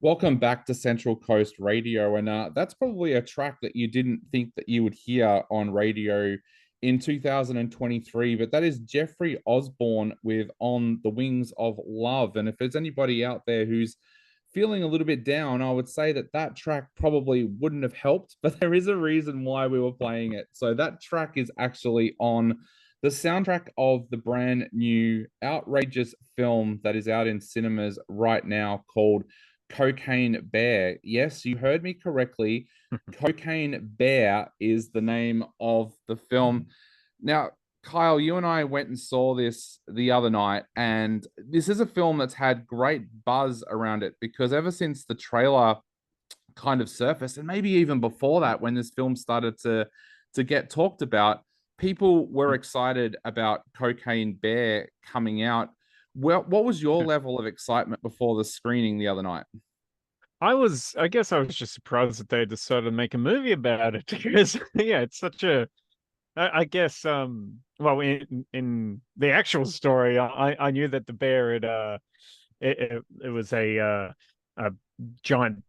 Welcome back to Central Coast Radio. And that's probably a track that you didn't think that you would hear on radio in 2023, but that is Jeffrey Osborne with On the Wings of Love. And if there's anybody out there who's feeling a little bit down, I would say that that track probably wouldn't have helped, but there is a reason why we were playing it. So that track is actually on the soundtrack of the brand new outrageous film that is out in cinemas right now called Cocaine Bear. Yes, you heard me correctly. Cocaine Bear is the name of the film. Now, Kyle, you and I went and saw this the other night, and this is a film that's had great buzz around it because ever since the trailer kind of surfaced, and maybe even before that, when this film started to get talked about, people were excited about Cocaine Bear coming out. Well, what was your level of excitement before the screening the other night? I guess I was just surprised that they decided to make a movie about it because, yeah, it's such a, I guess, well, in the actual story, I knew that the bear it was a giant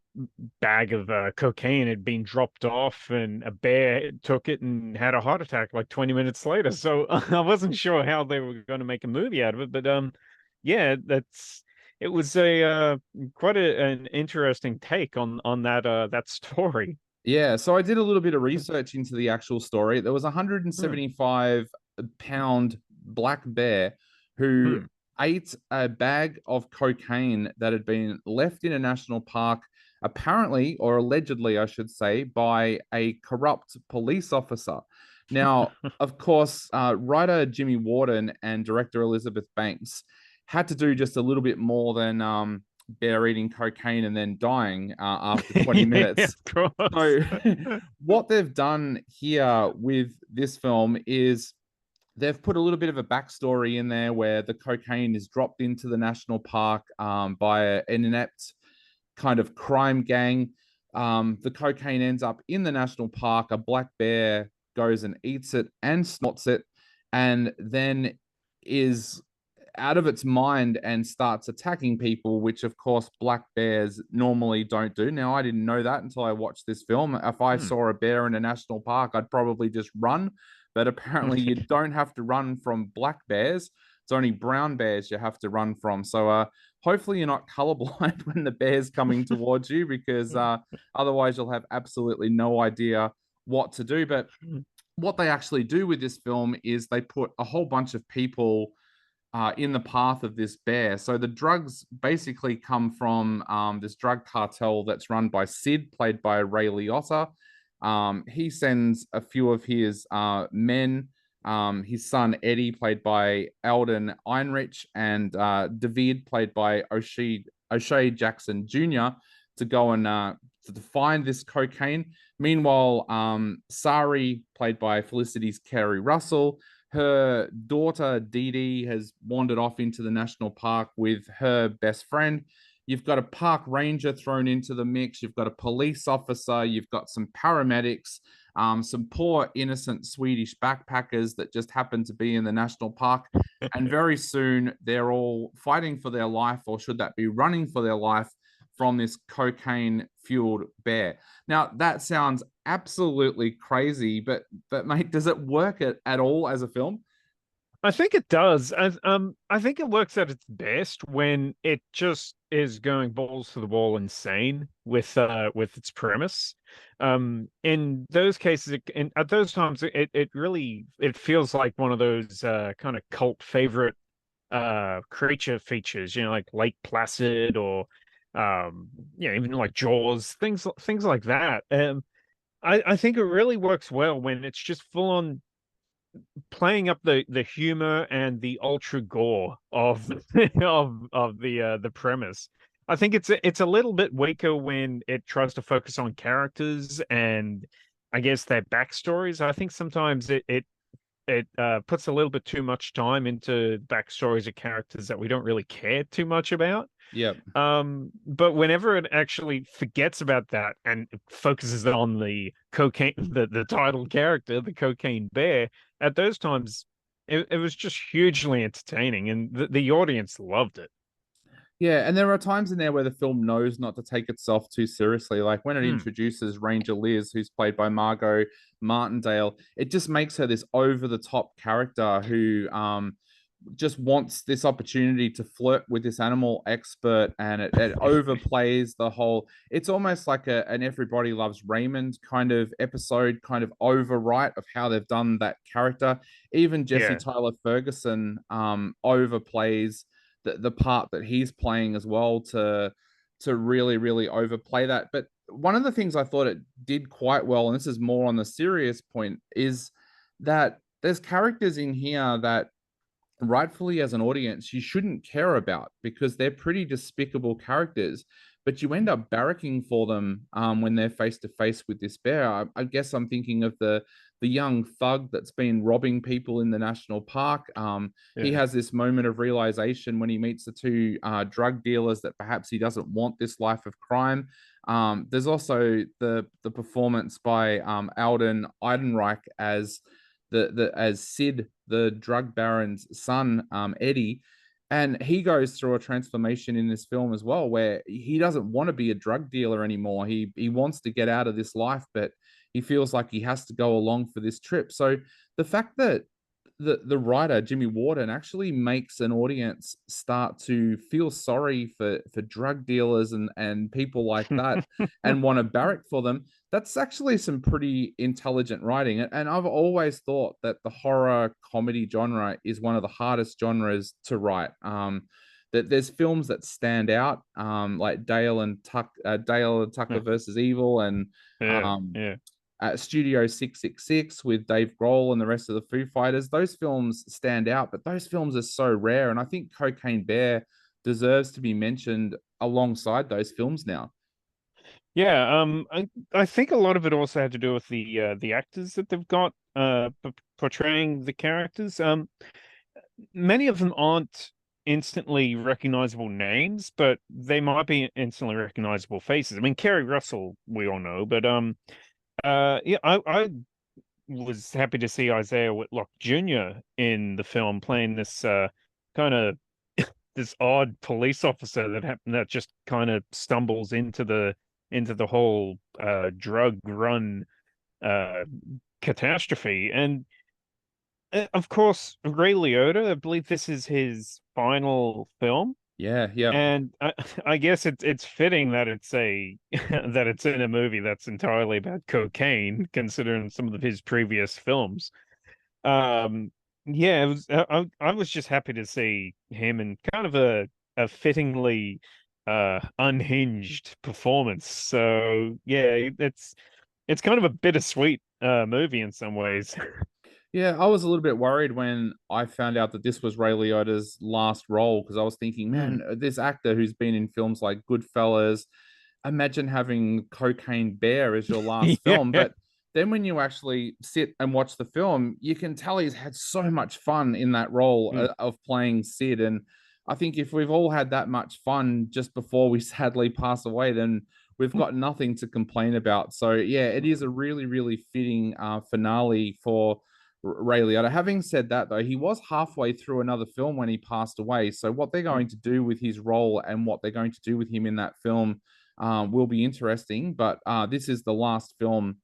bag of cocaine had been dropped off, and a bear took it and had a heart attack like 20 minutes later. So I wasn't sure how they were going to make a movie out of it, but yeah, it was a quite an interesting take on that story. Yeah, so I did a little bit of research into the actual story. There was a Hmm. 175-pound black bear who Hmm. ate a bag of cocaine that had been left in a national park, apparently, or allegedly, I should say, by a corrupt police officer. Now, of course, writer Jimmy Warden and director Elizabeth Banks had to do just a little bit more than bear eating cocaine and then dying after 20 Yeah, minutes. of course. So, what they've done here with this film is they've put a little bit of a backstory in there where the cocaine is dropped into the national park by an inept kind of crime gang. The cocaine ends up in the national park. A black bear goes and eats it and snorts it, and then is out of its mind and starts attacking people, which of course black bears normally don't do. Now, I didn't know that until I watched this film. If I Hmm. saw a bear in a national park, I'd probably just run. But apparently, you don't have to run from black bears. It's only brown bears you have to run from. So, hopefully, you're not colorblind when the bear's coming towards you, because otherwise, you'll have absolutely no idea what to do. But what they actually do with this film is they put a whole bunch of people in the path of this bear. So the drugs basically come from this drug cartel that's run by Sid, played by Ray Liotta. He sends a few of his men, his son Eddie, played by Alden Einrich, and David, played by O'Shea Jackson Jr., to go and to find this cocaine. Meanwhile, Sari, played by Felicity's Carey Russell, her daughter Dee Dee has wandered off into the national park with her best friend. You've got a park ranger thrown into the mix. You've got a police officer. You've got some paramedics, some poor innocent Swedish backpackers that just happen to be in the national park. And very soon they're all fighting for their life, or should that be running for their life, from this cocaine fueled bear. Now, that sounds absolutely crazy, but mate, does it work at all as a film? I think it does. I think it works at its best when it just is going balls to the wall insane with its premise. In those cases, at those times, it really it feels like one of those kind of cult favorite creature features, like Lake Placid or even like Jaws, things like that. I think it really works well when it's just full on playing up the humor and the ultra gore of of the premise. I think it's a little bit weaker when it tries to focus on characters and I guess their backstories. I think sometimes it puts a little bit too much time into backstories of characters that we don't really care too much about. Yeah. But whenever it actually forgets about that and focuses on the cocaine, the title character, the cocaine bear, at those times, it was just hugely entertaining, and the audience loved it. Yeah, and there are times in there where the film knows not to take itself too seriously. Like when it Hmm. introduces Ranger Liz, who's played by Margot Martindale, it just makes her this over the top character who just wants this opportunity to flirt with this animal expert, and it overplays the whole. It's almost like an Everybody Loves Raymond kind of episode, kind of overwrite of how they've done that character. Even Jesse Yeah. Tyler Ferguson overplays the part that he's playing as well to really really overplay that. But one of the things I thought it did quite well, and this is more on the serious point, is that there's characters in here that rightfully as an audience you shouldn't care about because they're pretty despicable characters, but you end up barracking for them when they're face to face with this bear. I guess I'm thinking of the young thug that's been robbing people in the national park. He Yeah. has this moment of realization when he meets the two drug dealers that perhaps he doesn't want this life of crime. There's also the performance by Alden Eidenreich as the as Sid, the drug baron's son, Eddie, and he goes through a transformation in this film as well, where he doesn't want to be a drug dealer anymore. He wants to get out of this life, but he feels like he has to go along for this trip. So the fact that the writer Jimmy Warden actually makes an audience start to feel sorry for drug dealers and people like that and want to barrack for them, that's actually some pretty intelligent writing. And I've always thought that the horror comedy genre is one of the hardest genres to write. That there's films that stand out, like Dale and Tucker Yeah. versus Evil, and Yeah. um, Yeah. Studio 666 with Dave Grohl and the rest of the Foo Fighters. Those films stand out, but those films are so rare. And I think Cocaine Bear deserves to be mentioned alongside those films now. Yeah, I think a lot of it also had to do with the actors that they've got portraying the characters. Many of them aren't instantly recognizable names, but they might be instantly recognizable faces. I mean, Kerry Russell, we all know, but yeah, I was happy to see Isaiah Whitlock Jr. in the film playing this kind of this odd police officer that just kind of stumbles into the whole drug run uh catastrophe. And of course, Ray Liotta, I believe this is his final film. Yeah, yeah. And I guess it's fitting that it's a that it's in a movie that's entirely about cocaine, considering some of his previous films. Um, yeah, I was just happy to see him in kind of a fittingly unhinged performance. So yeah, it's kind of a bittersweet movie in some ways. Yeah, I was a little bit worried when I found out that this was Ray Liotta's last role because I was thinking, Hmm. man, this actor who's been in films like Goodfellas, imagine having Cocaine Bear as your last film. Yeah. But then when you actually sit and watch the film, you can tell he's had so much fun in that role Hmm. of playing Sid. And I think if we've all had that much fun just before we sadly pass away, then we've got nothing to complain about. So yeah, it is a really, really fitting finale for Ray Liotta. Having said that, though, he was halfway through another film when he passed away. So what they're going to do with his role and what they're going to do with him in that film will be interesting. But this is the last film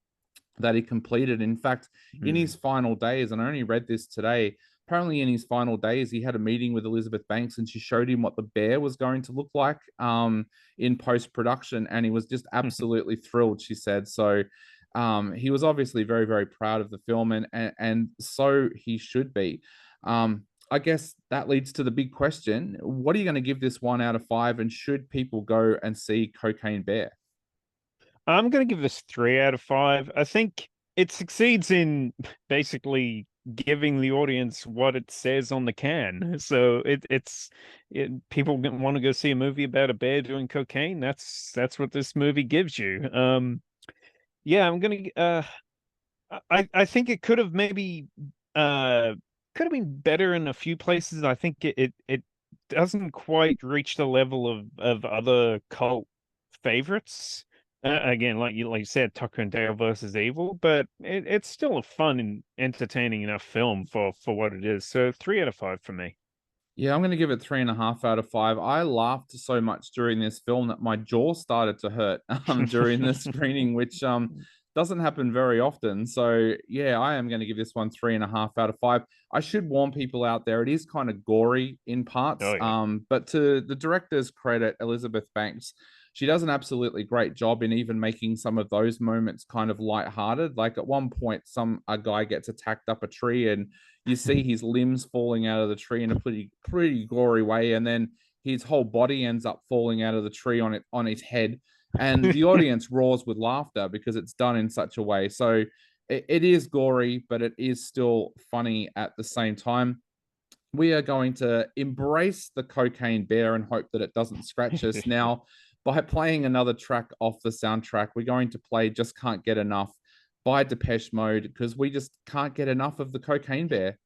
that he completed. In fact, in Hmm. his final days, and I only read this today, apparently in his final days, he had a meeting with Elizabeth Banks and she showed him what the bear was going to look like in post production. And he was just absolutely thrilled, she said. So he was obviously very, very proud of the film, and so he should be. I guess that leads to the big question. What are you going to give this 1 out of 5? And should people go and see Cocaine Bear? I'm gonna give this 3 out of 5. I think it succeeds in basically giving the audience what it says on the can. So people want to go see a movie about a bear doing cocaine. That's what this movie gives you. Yeah, I'm gonna I think it could have maybe could have been better in a few places. I think it doesn't quite reach the level of other cult favorites. Again, like you said, Tucker and Dale versus Evil, but it's still a fun and entertaining enough film for what it is. So 3 out of 5 for me. Yeah, I'm going to give it 3.5 out of 5. I laughed so much during this film that my jaw started to hurt during the screening, which doesn't happen very often. So yeah, I am going to give this one 3.5 out of 5. I should warn people out there, it is kind of gory in parts. Oh yeah. But to the director's credit, Elizabeth Banks, she does an absolutely great job in even making some of those moments kind of lighthearted. Like at one point, a guy gets attacked up a tree and you see his limbs falling out of the tree in a pretty gory way, and then his whole body ends up falling out of the tree on his head, and the audience roars with laughter because it's done in such a way. So it is gory, but it is still funny at the same time. We are going to embrace the cocaine bear and hope that it doesn't scratch us. Now, by playing another track off the soundtrack, we're going to play Just Can't Get Enough by Depeche Mode because we just can't get enough of the cocaine bear.